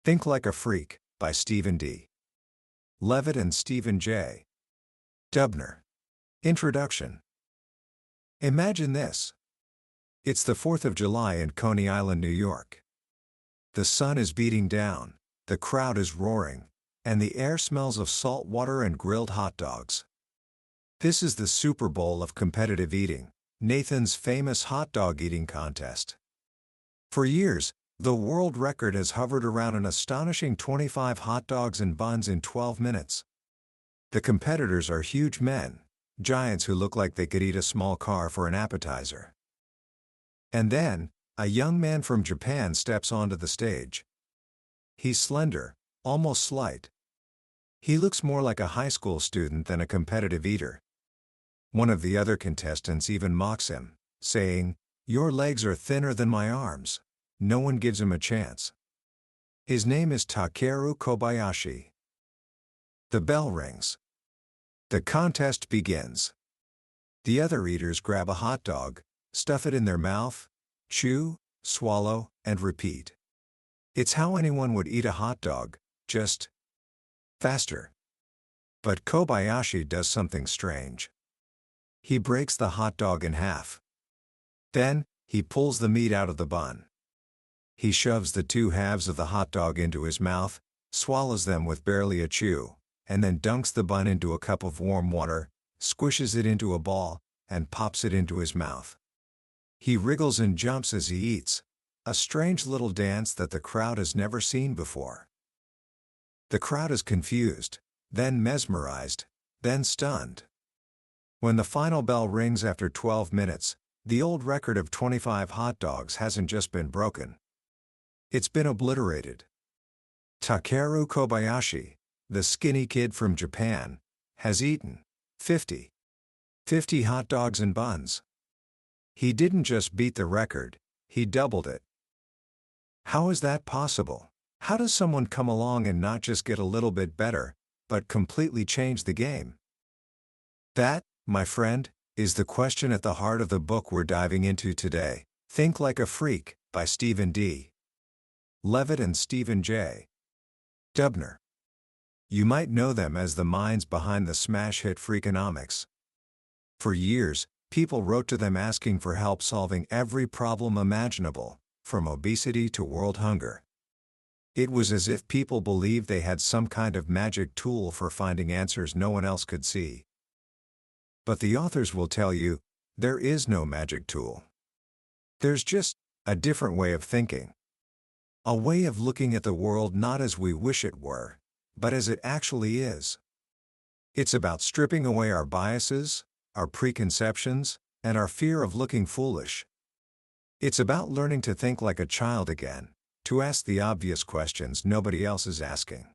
Think Like a Freak, by Stephen D. Levitt and Stephen J. Dubner. Introduction. Imagine this. It's the 4th of July in Coney Island, New York. The sun is beating down, the crowd is roaring, and the air smells of salt water and grilled hot dogs. This is the Super Bowl of competitive eating, Nathan's famous hot dog eating contest. For years, the world record has hovered around an astonishing 25 hot dogs and buns in 12 minutes. The competitors are huge men, giants who look like they could eat a small car for an appetizer. And then, a young man from Japan steps onto the stage. He's slender, almost slight. He looks more like a high school student than a competitive eater. One of the other contestants even mocks him, saying, "Your legs are thinner than my arms." No one gives him a chance. His name is Takeru Kobayashi. The bell rings. The contest begins. The other eaters grab a hot dog, stuff it in their mouth, chew, swallow, and repeat. It's how anyone would eat a hot dog, just faster. But Kobayashi does something strange. He breaks the hot dog in half. Then, he pulls the meat out of the bun. He shoves the two halves of the hot dog into his mouth, swallows them with barely a chew, and then dunks the bun into a cup of warm water, squishes it into a ball, and pops it into his mouth. He wriggles and jumps as he eats, a strange little dance that the crowd has never seen before. The crowd is confused, then mesmerized, then stunned. When the final bell rings after 12 minutes, the old record of 25 hot dogs hasn't just been broken. It's been obliterated. Takeru Kobayashi, the skinny kid from Japan, has eaten 50 hot dogs and buns. He didn't just beat the record, he doubled it. How is that possible? How does someone come along and not just get a little bit better, but completely change the game? That, my friend, is the question at the heart of the book we're diving into today, Think Like a Freak, by Stephen D. Levitt and Stephen J. Dubner. You might know them as the minds behind the smash hit Freakonomics. For years, people wrote to them asking for help solving every problem imaginable, from obesity to world hunger. It was as if people believed they had some kind of magic tool for finding answers no one else could see. But the authors will tell you, there is no magic tool. There's just a different way of thinking. A way of looking at the world not as we wish it were, but as it actually is. It's about stripping away our biases, our preconceptions, and our fear of looking foolish. It's about learning to think like a child again, to ask the obvious questions nobody else is asking.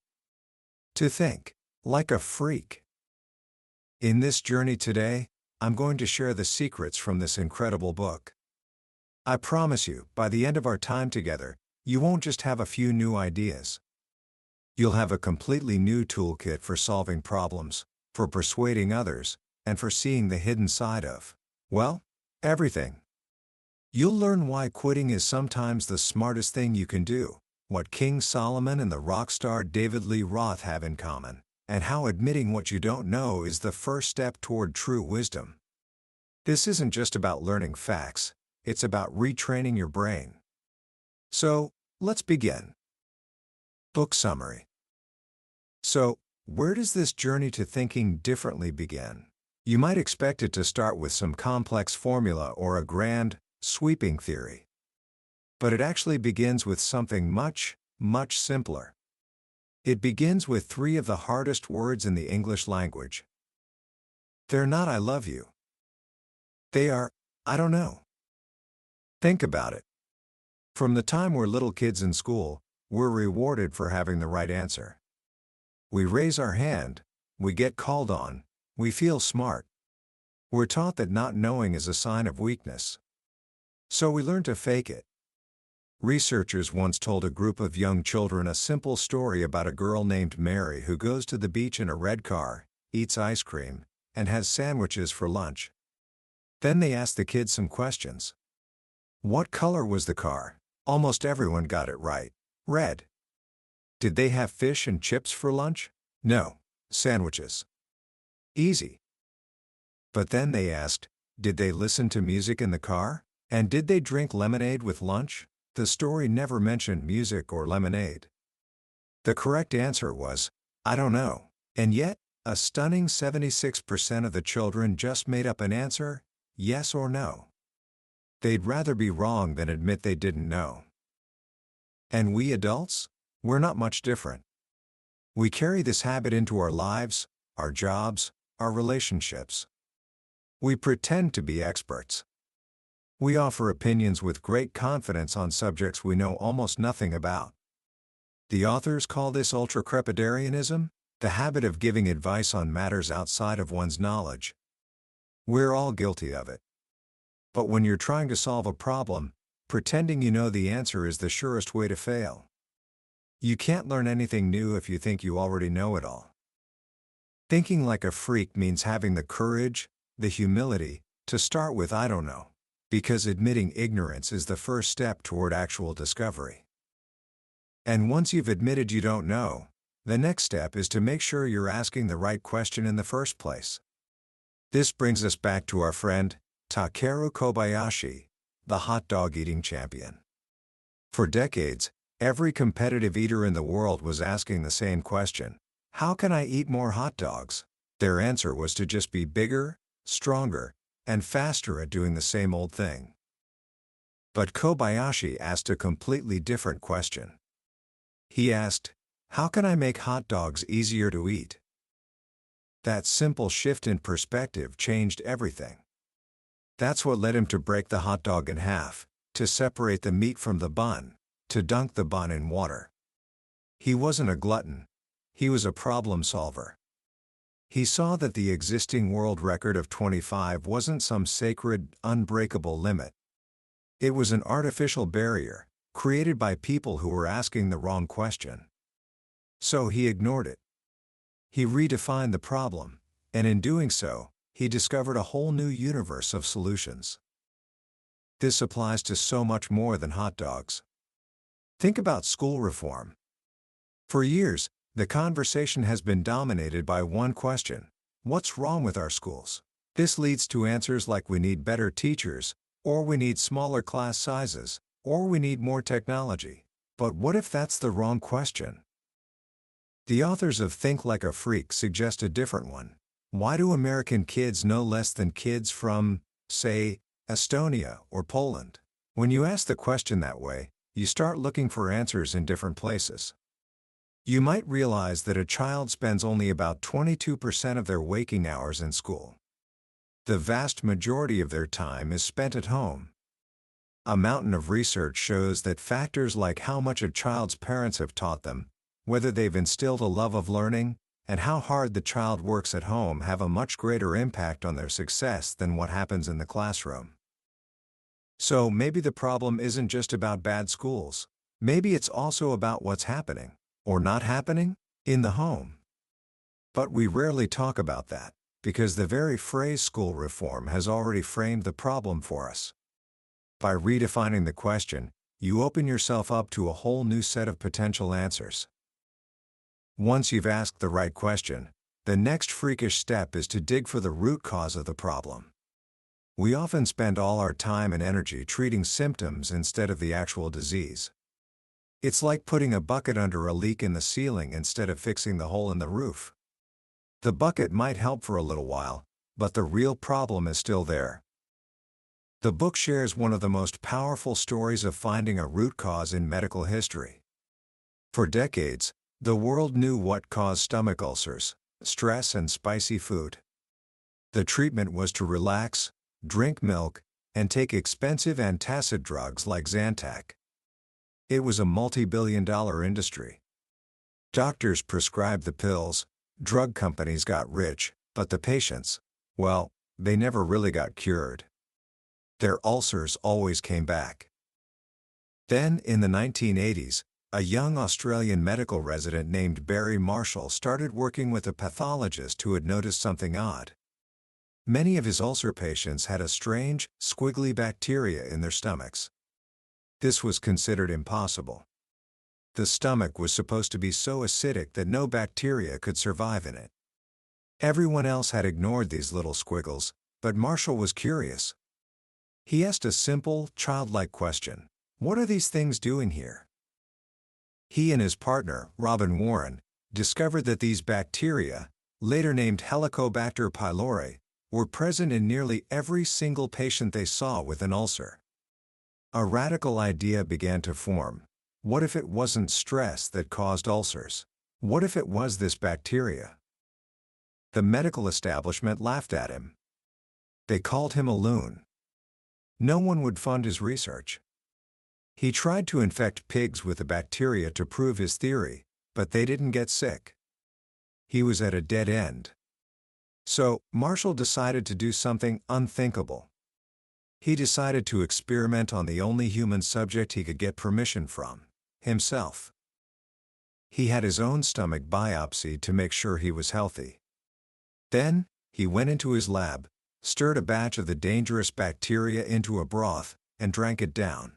To think like a freak. In this journey today, I'm going to share the secrets from this incredible book. I promise you, by the end of our time together, you won't just have a few new ideas. You'll have a completely new toolkit for solving problems, for persuading others, and for seeing the hidden side of, well, everything. You'll learn why quitting is sometimes the smartest thing you can do, what King Solomon and the rock star David Lee Roth have in common, and how admitting what you don't know is the first step toward true wisdom. This isn't just about learning facts, it's about retraining your brain. So, let's begin. Book summary. So, where does this journey to thinking differently begin? You might expect it to start with some complex formula or a grand, sweeping theory. But it actually begins with something much, much simpler. It begins with 3 of the hardest words in the English language. They're not "I love you." They are, "I don't know." Think about it. From the time we're little kids in school, we're rewarded for having the right answer. We raise our hand, we get called on, we feel smart. We're taught that not knowing is a sign of weakness. So we learn to fake it. Researchers once told a group of young children a simple story about a girl named Mary who goes to the beach in a red car, eats ice cream, and has sandwiches for lunch. Then they asked the kids some questions. What color was the car? Almost everyone got it right. Red. Did they have fish and chips for lunch? No. Sandwiches. Easy. But then they asked, did they listen to music in the car? And did they drink lemonade with lunch? The story never mentioned music or lemonade. The correct answer was, I don't know. And yet, a stunning 76% of the children just made up an answer, yes or no. They'd rather be wrong than admit they didn't know. And we adults? We're not much different. We carry this habit into our lives, our jobs, our relationships. We pretend to be experts. We offer opinions with great confidence on subjects we know almost nothing about. The authors call this ultracrepidarianism, the habit of giving advice on matters outside of one's knowledge. We're all guilty of it. But when you're trying to solve a problem, pretending you know the answer is the surest way to fail. You can't learn anything new if you think you already know it all. Thinking like a freak means having the courage, the humility, to start with I don't know, because admitting ignorance is the first step toward actual discovery. And once you've admitted you don't know, the next step is to make sure you're asking the right question in the first place. This brings us back to our friend, Takeru Kobayashi, the hot dog eating champion. For decades, every competitive eater in the world was asking the same question: how can I eat more hot dogs? Their answer was to just be bigger, stronger, and faster at doing the same old thing. But Kobayashi asked a completely different question. He asked, how can I make hot dogs easier to eat? That simple shift in perspective changed everything. That's what led him to break the hot dog in half, to separate the meat from the bun, to dunk the bun in water. He wasn't a glutton. He was a problem solver. He saw that the existing world record of 25 wasn't some sacred, unbreakable limit. It was an artificial barrier, created by people who were asking the wrong question. So he ignored it. He redefined the problem, and in doing so, he discovered a whole new universe of solutions. This applies to so much more than hot dogs. Think about school reform. For years, the conversation has been dominated by one question: what's wrong with our schools? This leads to answers like we need better teachers, or we need smaller class sizes, or we need more technology. But what if that's the wrong question? The authors of Think Like a Freak suggest a different one. Why do American kids know less than kids from, say, Estonia or Poland? When you ask the question that way, you start looking for answers in different places. You might realize that a child spends only about 22% of their waking hours in school. The vast majority of their time is spent at home. A mountain of research shows that factors like how much a child's parents have taught them, whether they've instilled a love of learning, and how hard the child works at home have a much greater impact on their success than what happens in the classroom. So maybe the problem isn't just about bad schools. Maybe it's also about what's happening, or not happening, in the home. But we rarely talk about that, because the very phrase school reform has already framed the problem for us. By redefining the question, you open yourself up to a whole new set of potential answers. Once you've asked the right question, the next freakish step is to dig for the root cause of the problem. We often spend all our time and energy treating symptoms instead of the actual disease. It's like putting a bucket under a leak in the ceiling instead of fixing the hole in the roof. The bucket might help for a little while, but the real problem is still there. The book shares one of the most powerful stories of finding a root cause in medical history. For decades, the world knew what caused stomach ulcers: stress and spicy food. The treatment was to relax, drink milk, and take expensive antacid drugs like Zantac. It was a multi-billion-dollar industry. Doctors prescribed the pills, drug companies got rich, but the patients, well, they never really got cured. Their ulcers always came back. Then, in the 1980s, a young Australian medical resident named Barry Marshall started working with a pathologist who had noticed something odd. Many of his ulcer patients had a strange, squiggly bacteria in their stomachs. This was considered impossible. The stomach was supposed to be so acidic that no bacteria could survive in it. Everyone else had ignored these little squiggles, but Marshall was curious. He asked a simple, childlike question. What are these things doing here? He and his partner, Robin Warren, discovered that these bacteria, later named Helicobacter pylori, were present in nearly every single patient they saw with an ulcer. A radical idea began to form. What if it wasn't stress that caused ulcers? What if it was this bacteria? The medical establishment laughed at him. They called him a loon. No one would fund his research. He tried to infect pigs with the bacteria to prove his theory, but they didn't get sick. He was at a dead end. So, Marshall decided to do something unthinkable. He decided to experiment on the only human subject he could get permission from, himself. He had his own stomach biopsied to make sure he was healthy. Then, he went into his lab, stirred a batch of the dangerous bacteria into a broth, and drank it down.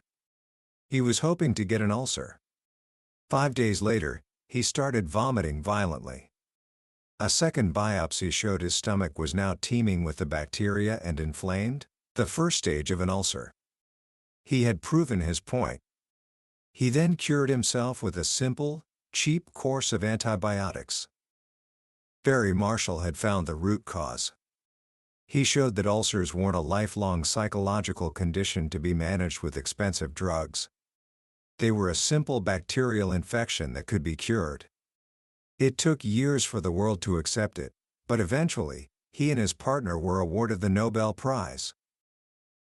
He was hoping to get an ulcer. 5 days later, he started vomiting violently. A second biopsy showed his stomach was now teeming with the bacteria and inflamed, the first stage of an ulcer. He had proven his point. He then cured himself with a simple, cheap course of antibiotics. Barry Marshall had found the root cause. He showed that ulcers weren't a lifelong psychological condition to be managed with expensive drugs. They were a simple bacterial infection that could be cured. It took years for the world to accept it, but eventually, he and his partner were awarded the Nobel Prize.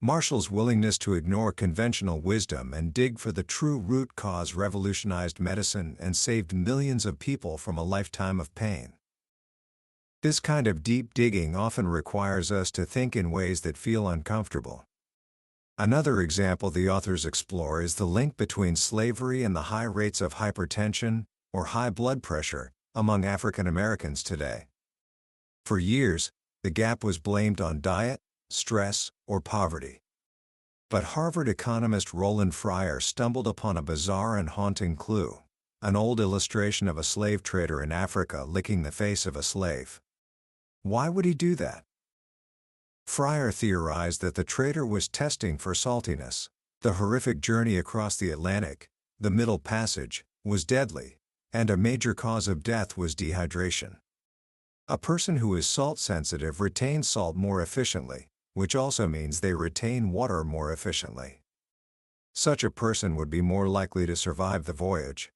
Marshall's willingness to ignore conventional wisdom and dig for the true root cause revolutionized medicine and saved millions of people from a lifetime of pain. This kind of deep digging often requires us to think in ways that feel uncomfortable. Another example the authors explore is the link between slavery and the high rates of hypertension, or high blood pressure, among African Americans today. For years, the gap was blamed on diet, stress, or poverty. But Harvard economist Roland Fryer stumbled upon a bizarre and haunting clue, an old illustration of a slave trader in Africa licking the face of a slave. Why would he do that? Fryer theorized that the trader was testing for saltiness. The horrific journey across the Atlantic, the Middle Passage, was deadly, and a major cause of death was dehydration. A person who is salt-sensitive retains salt more efficiently, which also means they retain water more efficiently. Such a person would be more likely to survive the voyage.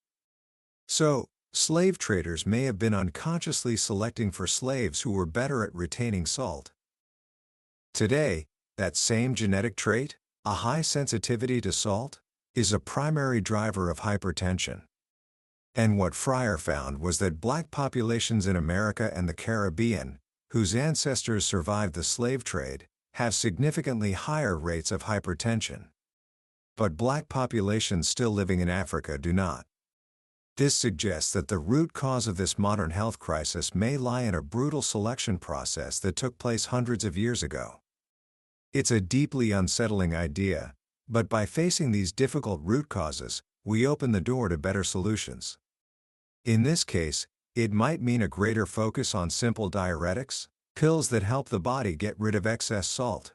So, slave traders may have been unconsciously selecting for slaves who were better at retaining salt. Today, that same genetic trait, a high sensitivity to salt, is a primary driver of hypertension. And what Fryer found was that black populations in America and the Caribbean, whose ancestors survived the slave trade, have significantly higher rates of hypertension. But black populations still living in Africa do not. This suggests that the root cause of this modern health crisis may lie in a brutal selection process that took place hundreds of years ago. It's a deeply unsettling idea, but by facing these difficult root causes, we open the door to better solutions. In this case, it might mean a greater focus on simple diuretics, pills that help the body get rid of excess salt.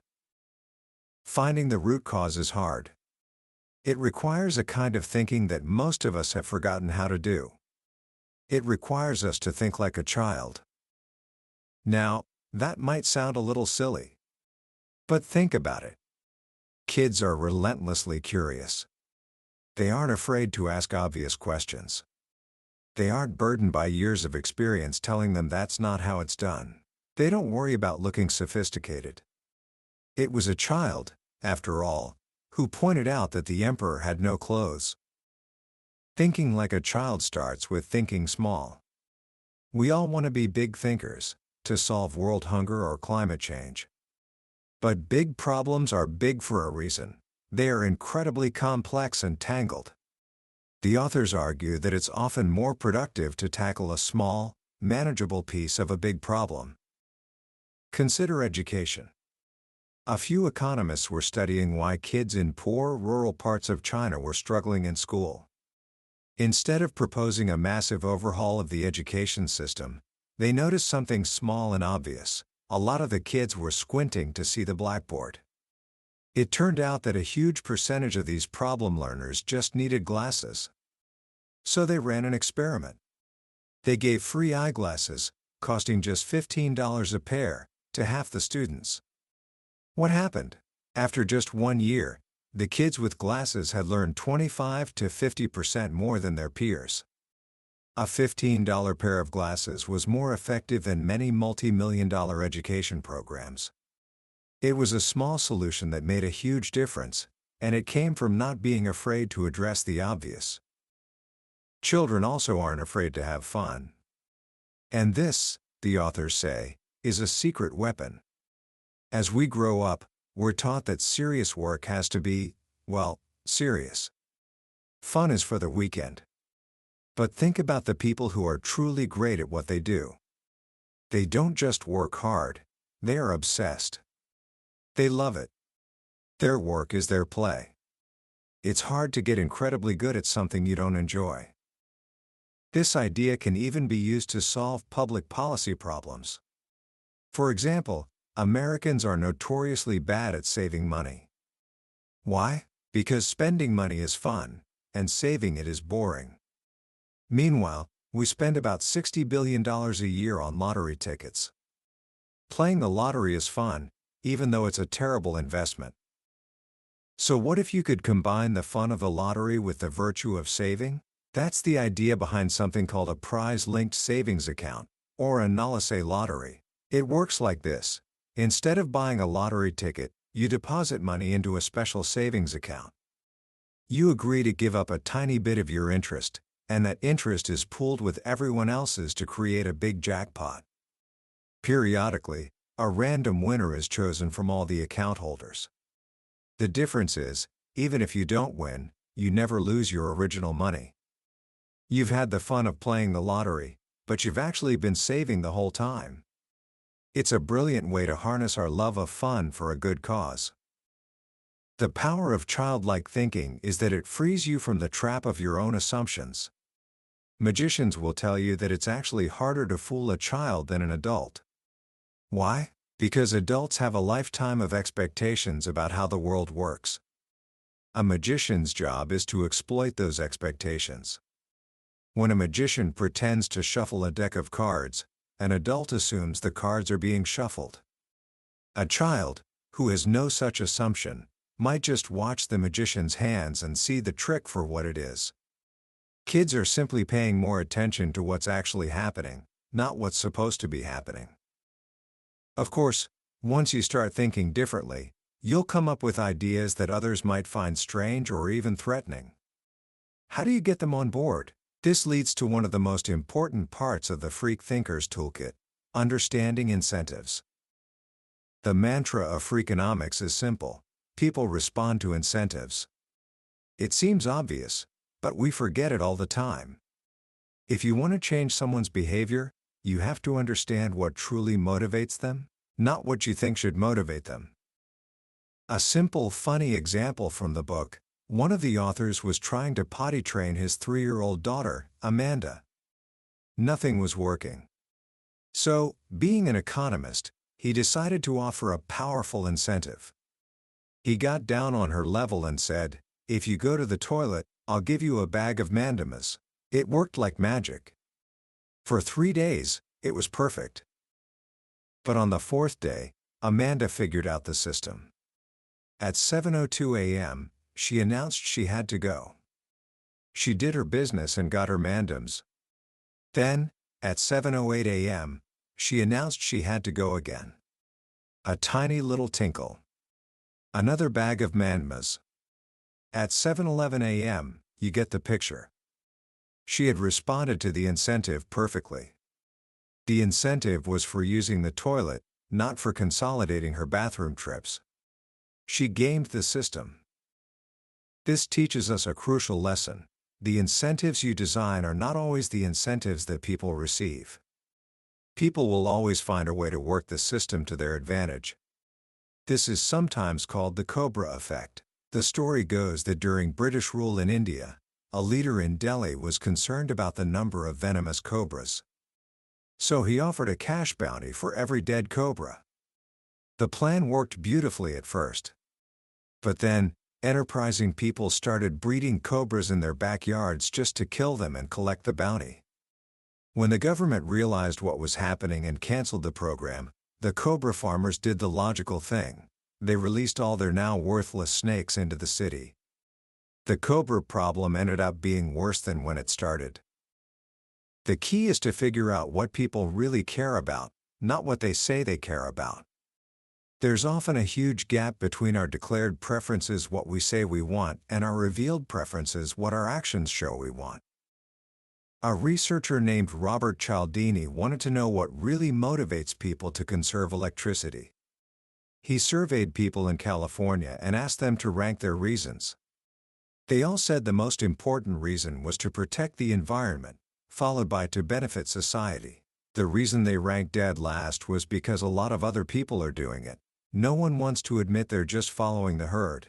Finding the root cause is hard. It requires a kind of thinking that most of us have forgotten how to do. It requires us to think like a child. Now, that might sound a little silly. But think about it. Kids are relentlessly curious. They aren't afraid to ask obvious questions. They aren't burdened by years of experience telling them that's not how it's done. They don't worry about looking sophisticated. It was a child, after all, who pointed out that the emperor had no clothes. Thinking like a child starts with thinking small. We all want to be big thinkers, to solve world hunger or climate change. But big problems are big for a reason. They are incredibly complex and tangled. The authors argue that it's often more productive to tackle a small, manageable piece of a big problem. Consider education. A few economists were studying why kids in poor rural parts of China were struggling in school. Instead of proposing a massive overhaul of the education system, they noticed something small and obvious. A lot of the kids were squinting to see the blackboard. It turned out that a huge percentage of these problem learners just needed glasses. So they ran an experiment. They gave free eyeglasses, costing just $15 a pair, to half the students. What happened? After just 1 year, the kids with glasses had learned 25 to 50% more than their peers. A $15 pair of glasses was more effective than many multi-million-dollar education programs. It was a small solution that made a huge difference, and it came from not being afraid to address the obvious. Children also aren't afraid to have fun. And this, the authors say, is a secret weapon. As we grow up, we're taught that serious work has to be, well, serious. Fun is for the weekend. But think about the people who are truly great at what they do. They don't just work hard, they are obsessed. They love it. Their work is their play. It's hard to get incredibly good at something you don't enjoy. This idea can even be used to solve public policy problems. For example, Americans are notoriously bad at saving money. Why? Because spending money is fun, and saving it is boring. Meanwhile, we spend about $60 billion a year on lottery tickets. Playing the lottery is fun, even though it's a terrible investment. So what if you could combine the fun of the lottery with the virtue of saving? That's the idea behind something called a prize-linked savings account, or a Nalase lottery. It works like this. Instead of buying a lottery ticket, you deposit money into a special savings account. You agree to give up a tiny bit of your interest, and that interest is pooled with everyone else's to create a big jackpot. Periodically, a random winner is chosen from all the account holders. The difference is, even if you don't win, you never lose your original money. You've had the fun of playing the lottery, but you've actually been saving the whole time. It's a brilliant way to harness our love of fun for a good cause. The power of childlike thinking is that it frees you from the trap of your own assumptions. Magicians will tell you that it's actually harder to fool a child than an adult. Why? Because adults have a lifetime of expectations about how the world works. A magician's job is to exploit those expectations. When a magician pretends to shuffle a deck of cards, an adult assumes the cards are being shuffled. A child, who has no such assumption, might just watch the magician's hands and see the trick for what it is. Kids are simply paying more attention to what's actually happening, not what's supposed to be happening. Of course, once you start thinking differently, you'll come up with ideas that others might find strange or even threatening. How do you get them on board? This leads to one of the most important parts of the Freak Thinker's Toolkit: understanding incentives. The mantra of Freakonomics is simple: people respond to incentives. It seems obvious, but we forget it all the time. If you want to change someone's behavior, you have to understand what truly motivates them, not what you think should motivate them. A simple, funny example from the book: one of the authors was trying to potty train his 3-year-old daughter, Amanda. Nothing was working. So, being an economist, he decided to offer a powerful incentive. He got down on her level and said, "If you go to the toilet, I'll give you a bag of mandamus." It worked like magic. For 3 days, it was perfect. But on the 4th day, Amanda figured out the system. At 7:02 a.m., she announced she had to go. She did her business and got her mandams. Then, at 7:08 a.m., she announced she had to go again. A tiny little tinkle. Another bag of mandamas. At 7:11 a.m., you get the picture. She had responded to the incentive perfectly. The incentive was for using the toilet, not for consolidating her bathroom trips. She gamed the system. This teaches us a crucial lesson: the incentives you design are not always the incentives that people receive. People will always find a way to work the system to their advantage. This is sometimes called the Cobra effect. The story goes that during British rule in India, a leader in Delhi was concerned about the number of venomous cobras. So he offered a cash bounty for every dead cobra. The plan worked beautifully at first. But then, enterprising people started breeding cobras in their backyards just to kill them and collect the bounty. When the government realized what was happening and canceled the program, the cobra farmers did the logical thing. They released all their now worthless snakes into the city. The cobra problem ended up being worse than when it started. The key is to figure out what people really care about, not what they say they care about. There's often a huge gap between our declared preferences, what we say we want, and our revealed preferences, what our actions show we want. A researcher named Robert Cialdini wanted to know what really motivates people to conserve electricity. He surveyed people in California and asked them to rank their reasons. They all said the most important reason was to protect the environment, followed by to benefit society. The reason they ranked dead last was because a lot of other people are doing it. No one wants to admit they're just following the herd.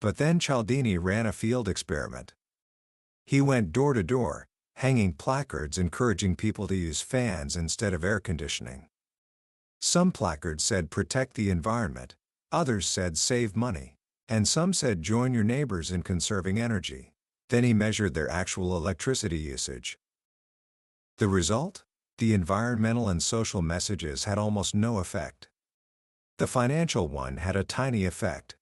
But then Cialdini ran a field experiment. He went door to door, hanging placards encouraging people to use fans instead of air conditioning. Some placards said protect the environment, others said save money, and some said join your neighbors in conserving energy. Then he measured their actual electricity usage. The result? The environmental and social messages had almost no effect. The financial one had a tiny effect.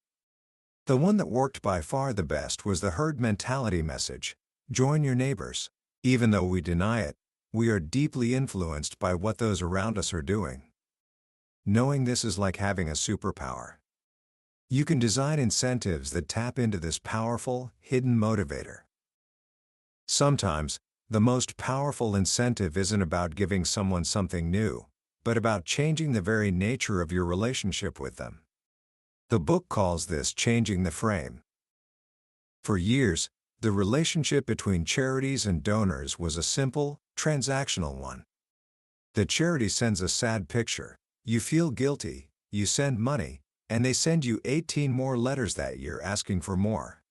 The one that worked by far the best was the herd mentality message, join your neighbors. Even though we deny it, we are deeply influenced by what those around us are doing. Knowing this is like having a superpower. You can design incentives that tap into this powerful, hidden motivator. Sometimes, the most powerful incentive isn't about giving someone something new, but about changing the very nature of your relationship with them. The book calls this changing the frame. For years, the relationship between charities and donors was a simple, transactional one. The charity sends a sad picture, you feel guilty, you send money, and they send you 18 more letters that year asking for more.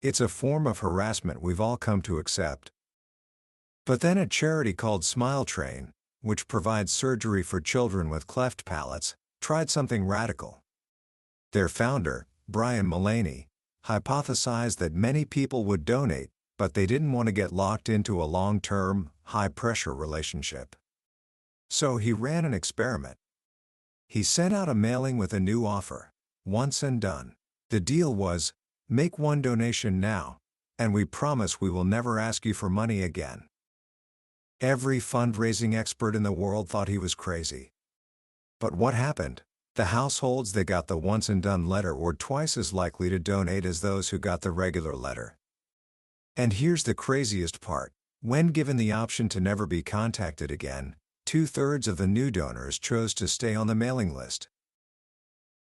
It's a form of harassment we've all come to accept. But then a charity called Smile Train, which provides surgery for children with cleft palates, tried something radical. Their founder, Brian Mullaney, hypothesized that many people would donate, but they didn't want to get locked into a long-term, high-pressure relationship. So he ran an experiment. He sent out a mailing with a new offer, once and done. The deal was, make one donation now, and we promise we will never ask you for money again. Every fundraising expert in the world thought he was crazy. But what happened? The households that got the once-and-done letter were twice as likely to donate as those who got the regular letter. And here's the craziest part. When given the option to never be contacted again, 2/3 of the new donors chose to stay on the mailing list.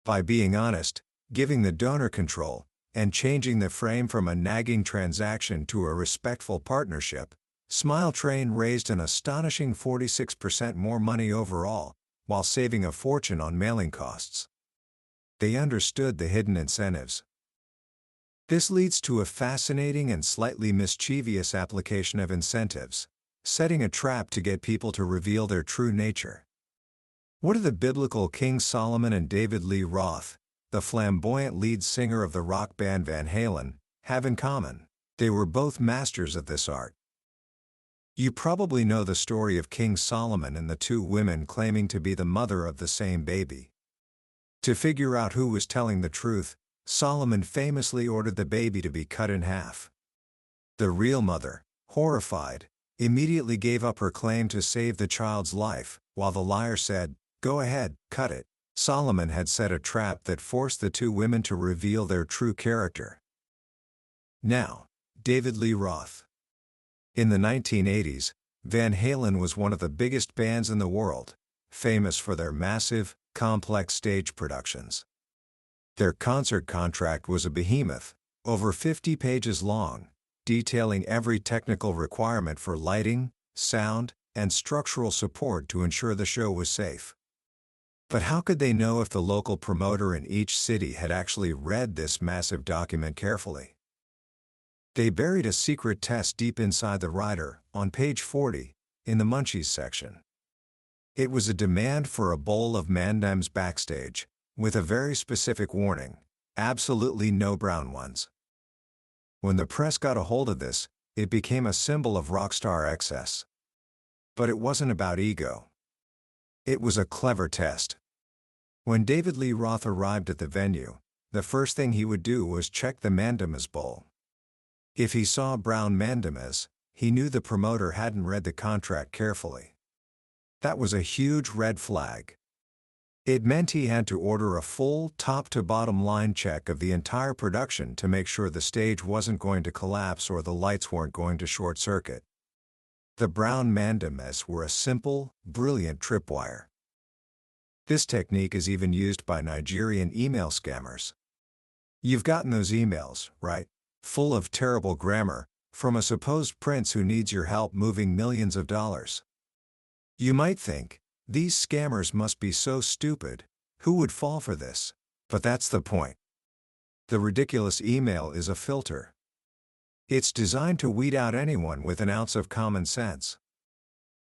By being honest, giving the donor control, and changing the frame from a nagging transaction to a respectful partnership, Smile Train raised an astonishing 46% more money overall, while saving a fortune on mailing costs. They understood the hidden incentives. This leads to a fascinating and slightly mischievous application of incentives, setting a trap to get people to reveal their true nature. What do the biblical King Solomon and David Lee Roth, the flamboyant lead singer of the rock band Van Halen, have in common? They were both masters of this art. You probably know the story of King Solomon and the two women claiming to be the mother of the same baby. To figure out who was telling the truth, Solomon famously ordered the baby to be cut in half. The real mother, horrified, immediately gave up her claim to save the child's life, while the liar said, "Go ahead, cut it." Solomon had set a trap that forced the two women to reveal their true character. Now, David Lee Roth. In the 1980s, Van Halen was one of the biggest bands in the world, famous for their massive, complex stage productions. Their concert contract was a behemoth, over 50 pages long, detailing every technical requirement for lighting, sound, and structural support to ensure the show was safe. But how could they know if the local promoter in each city had actually read this massive document carefully? They buried a secret test deep inside the rider, on page 40, in the Munchies section. It was a demand for a bowl of M&Ms backstage, with a very specific warning: absolutely no brown ones. When the press got a hold of this, it became a symbol of rockstar excess. But it wasn't about ego. It was a clever test. When David Lee Roth arrived at the venue, the first thing he would do was check the M&Ms bowl. If he saw brown M&Ms, he knew the promoter hadn't read the contract carefully. That was a huge red flag. It meant he had to order a full top-to-bottom line check of the entire production to make sure the stage wasn't going to collapse or the lights weren't going to short-circuit. The brown M&Ms were a simple, brilliant tripwire. This technique is even used by Nigerian email scammers. You've gotten those emails, right? Full of terrible grammar, from a supposed prince who needs your help moving millions of dollars. You might think, these scammers must be so stupid, who would fall for this? But that's the point. The ridiculous email is a filter. It's designed to weed out anyone with an ounce of common sense.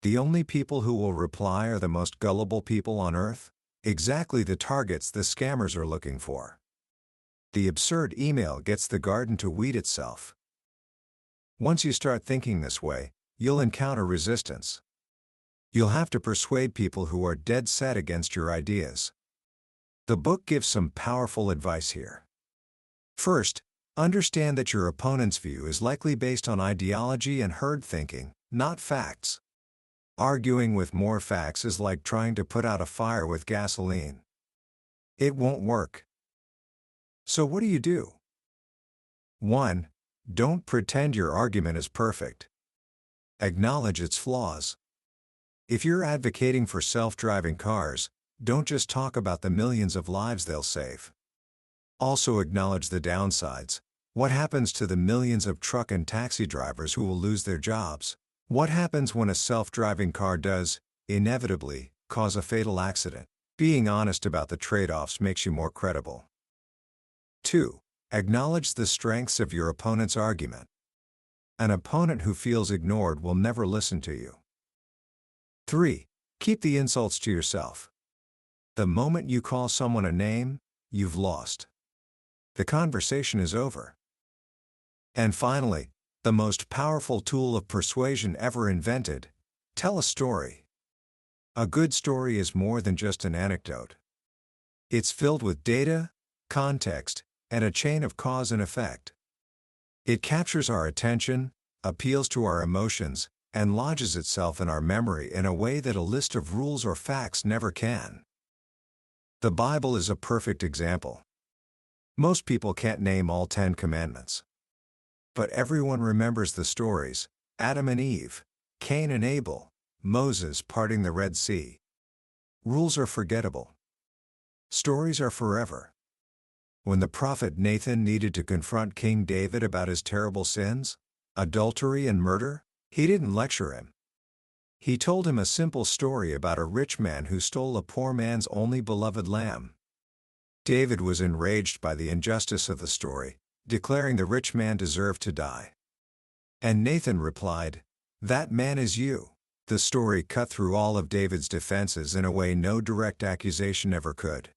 The only people who will reply are the most gullible people on earth, exactly the targets the scammers are looking for. The absurd email gets the garden to weed itself. Once you start thinking this way, you'll encounter resistance. You'll have to persuade people who are dead set against your ideas. The book gives some powerful advice here. First, understand that your opponent's view is likely based on ideology and herd thinking, not facts. Arguing with more facts is like trying to put out a fire with gasoline. It won't work. So what do? 1. Don't pretend your argument is perfect. Acknowledge its flaws. If you're advocating for self-driving cars, don't just talk about the millions of lives they'll save. Also acknowledge the downsides. What happens to the millions of truck and taxi drivers who will lose their jobs? What happens when a self-driving car does, inevitably, cause a fatal accident? Being honest about the trade-offs makes you more credible. 2. Acknowledge the strengths of your opponent's argument. An opponent who feels ignored will never listen to you. 3. Keep the insults to yourself. The moment you call someone a name, you've lost. The conversation is over. And finally, the most powerful tool of persuasion ever invented: tell a story. A good story is more than just an anecdote. It's filled with data, context, and a chain of cause and effect. It captures our attention, appeals to our emotions, and lodges itself in our memory in a way that a list of rules or facts never can. The Bible is a perfect example. Most people can't name all 10 commandments. But everyone remembers the stories: Adam and Eve, Cain and Abel, Moses parting the Red Sea. Rules are forgettable. Stories are forever. When the prophet Nathan needed to confront King David about his terrible sins, adultery and murder, he didn't lecture him. He told him a simple story about a rich man who stole a poor man's only beloved lamb. David was enraged by the injustice of the story, declaring the rich man deserved to die. And Nathan replied, "That man is you." The story cut through all of David's defenses in a way no direct accusation ever could.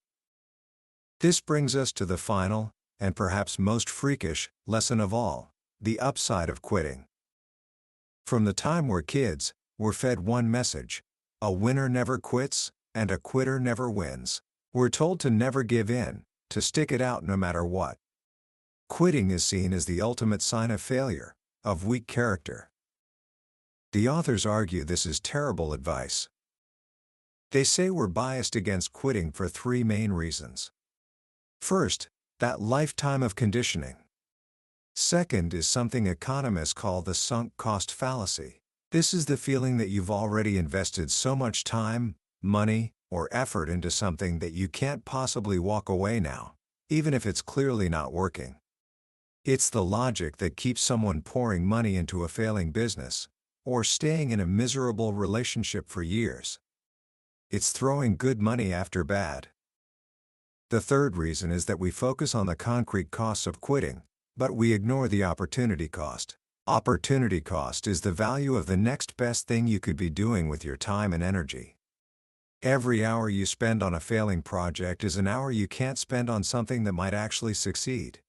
This brings us to the final, and perhaps most freakish, lesson of all: the upside of quitting. From the time we're kids, we're fed one message: a winner never quits, and a quitter never wins. We're told to never give in, to stick it out no matter what. Quitting is seen as the ultimate sign of failure, of weak character. The authors argue this is terrible advice. They say we're biased against quitting for 3 main reasons. First, that lifetime of conditioning. Second is something economists call the sunk cost fallacy. This is the feeling that you've already invested so much time, money, or effort into something that you can't possibly walk away now, even if it's clearly not working. It's the logic that keeps someone pouring money into a failing business, or staying in a miserable relationship for years. It's throwing good money after bad. The third reason is that we focus on the concrete costs of quitting, but we ignore the opportunity cost. Opportunity cost is the value of the next best thing you could be doing with your time and energy. Every hour you spend on a failing project is an hour you can't spend on something that might actually succeed.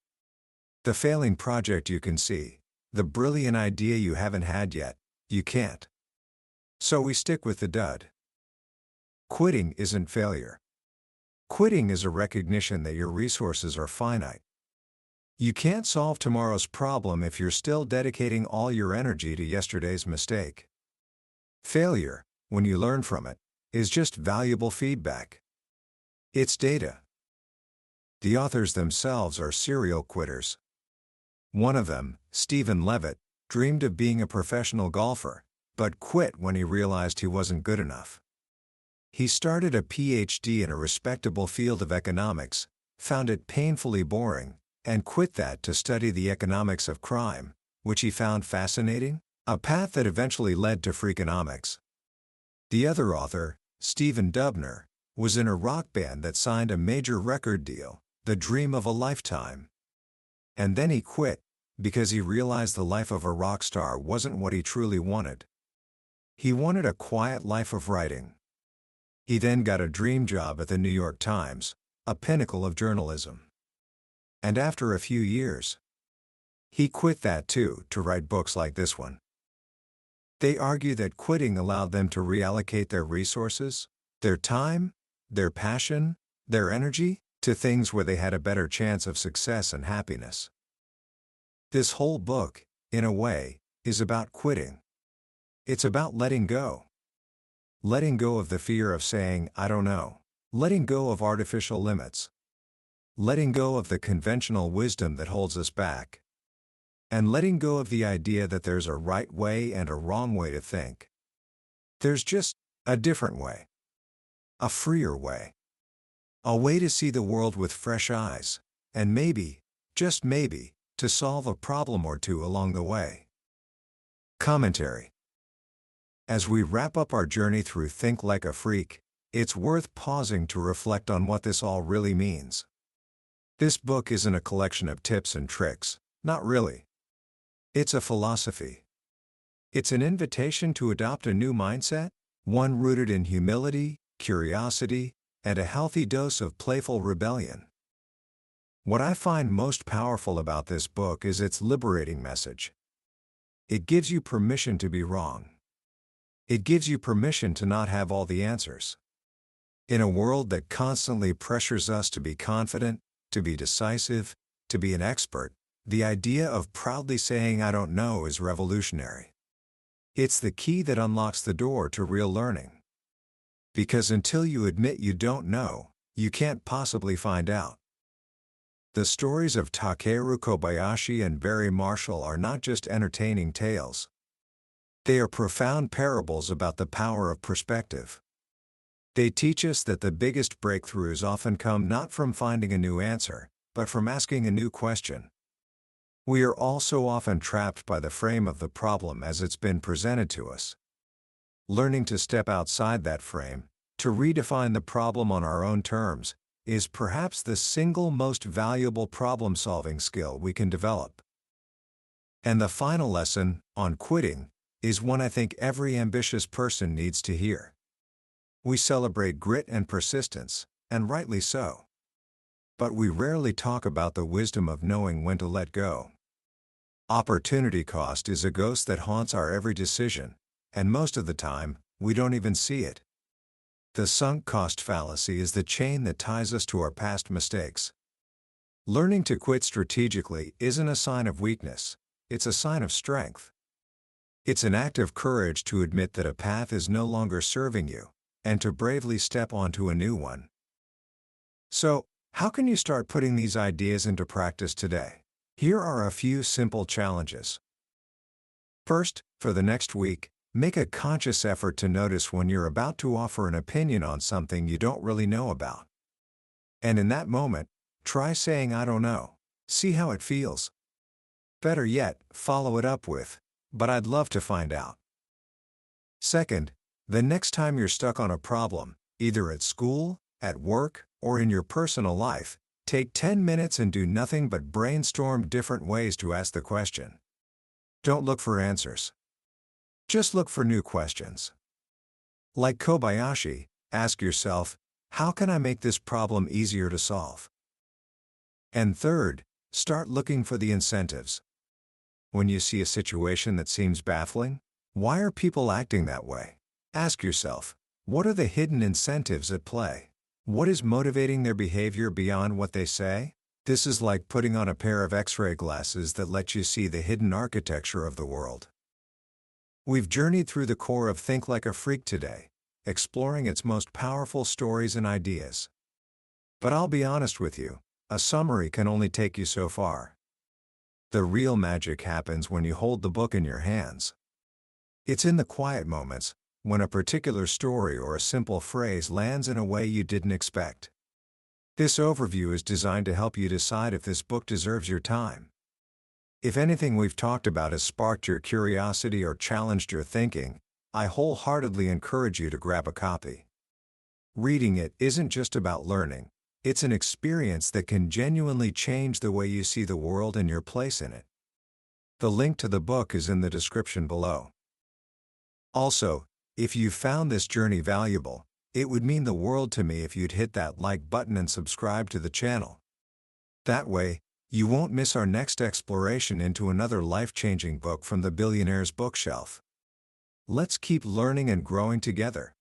The failing project you can see, the brilliant idea you haven't had yet, you can't. So we stick with the dud. Quitting isn't failure. Quitting is a recognition that your resources are finite. You can't solve tomorrow's problem if you're still dedicating all your energy to yesterday's mistake. Failure, when you learn from it, is just valuable feedback. It's data. The authors themselves are serial quitters. One of them, Stephen Levitt, dreamed of being a professional golfer, but quit when he realized he wasn't good enough. He started a PhD in a respectable field of economics, found it painfully boring, and quit that to study the economics of crime, which he found fascinating, a path that eventually led to Freakonomics. The other author, Stephen Dubner, was in a rock band that signed a major record deal, the dream of a lifetime. And then he quit, because he realized the life of a rock star wasn't what he truly wanted. He wanted a quiet life of writing. He then got a dream job at the New York Times, a pinnacle of journalism. And after a few years, he quit that too to write books like this one. They argue that quitting allowed them to reallocate their resources, their time, their passion, their energy, to things where they had a better chance of success and happiness. This whole book, in a way, is about quitting. It's about letting go. Letting go of the fear of saying, I don't know. Letting go of artificial limits. Letting go of the conventional wisdom that holds us back. And letting go of the idea that there's a right way and a wrong way to think. There's just a different way. A freer way. A way to see the world with fresh eyes, and maybe, just maybe, to solve a problem or two along the way. Commentary. As we wrap up our journey through Think Like a Freak, it's worth pausing to reflect on what this all really means. This book isn't a collection of tips and tricks, not really. It's a philosophy. It's an invitation to adopt a new mindset, one rooted in humility, curiosity, and a healthy dose of playful rebellion. What I find most powerful about this book is its liberating message. It gives you permission to be wrong. It gives you permission to not have all the answers. In a world that constantly pressures us to be confident, to be decisive, to be an expert, the idea of proudly saying I don't know is revolutionary. It's the key that unlocks the door to real learning. Because until you admit you don't know, you can't possibly find out. The stories of Takeru Kobayashi and Barry Marshall are not just entertaining tales. They are profound parables about the power of perspective. They teach us that the biggest breakthroughs often come not from finding a new answer, but from asking a new question. We are all so often trapped by the frame of the problem as it's been presented to us. Learning to step outside that frame, to redefine the problem on our own terms, is perhaps the single most valuable problem-solving skill we can develop. And the final lesson, on quitting, is one I think every ambitious person needs to hear. We celebrate grit and persistence, and rightly so. But we rarely talk about the wisdom of knowing when to let go. Opportunity cost is a ghost that haunts our every decision, and most of the time, we don't even see it. The sunk cost fallacy is the chain that ties us to our past mistakes. Learning to quit strategically isn't a sign of weakness, it's a sign of strength. It's an act of courage to admit that a path is no longer serving you, and to bravely step onto a new one. So, how can you start putting these ideas into practice today? Here are a few simple challenges. First, for the next week, make a conscious effort to notice when you're about to offer an opinion on something you don't really know about. And in that moment, try saying I don't know. See how it feels. Better yet, follow it up with, but I'd love to find out. Second, the next time you're stuck on a problem, either at school, at work, or in your personal life, Take 10 minutes and do nothing but brainstorm different ways to ask the question. Don't look for answers. Just look for new questions. Like Kobayashi, ask yourself, how can I make this problem easier to solve? And third, start looking for the incentives. When you see a situation that seems baffling, why are people acting that way? Ask yourself, what are the hidden incentives at play? What is motivating their behavior beyond what they say? This is like putting on a pair of X-ray glasses that let you see the hidden architecture of the world. We've journeyed through the core of Think Like a Freak today, exploring its most powerful stories and ideas. But I'll be honest with you, a summary can only take you so far. The real magic happens when you hold the book in your hands. It's in the quiet moments, when a particular story or a simple phrase lands in a way you didn't expect. This overview is designed to help you decide if this book deserves your time. If anything we've talked about has sparked your curiosity or challenged your thinking, I wholeheartedly encourage you to grab a copy. Reading it isn't just about learning, it's an experience that can genuinely change the way you see the world and your place in it. The link to the book is in the description below. Also, if you found this journey valuable, it would mean the world to me if you'd hit that like button and subscribe to the channel. That way, you won't miss our next exploration into another life-changing book from the billionaire's bookshelf. Let's keep learning and growing together.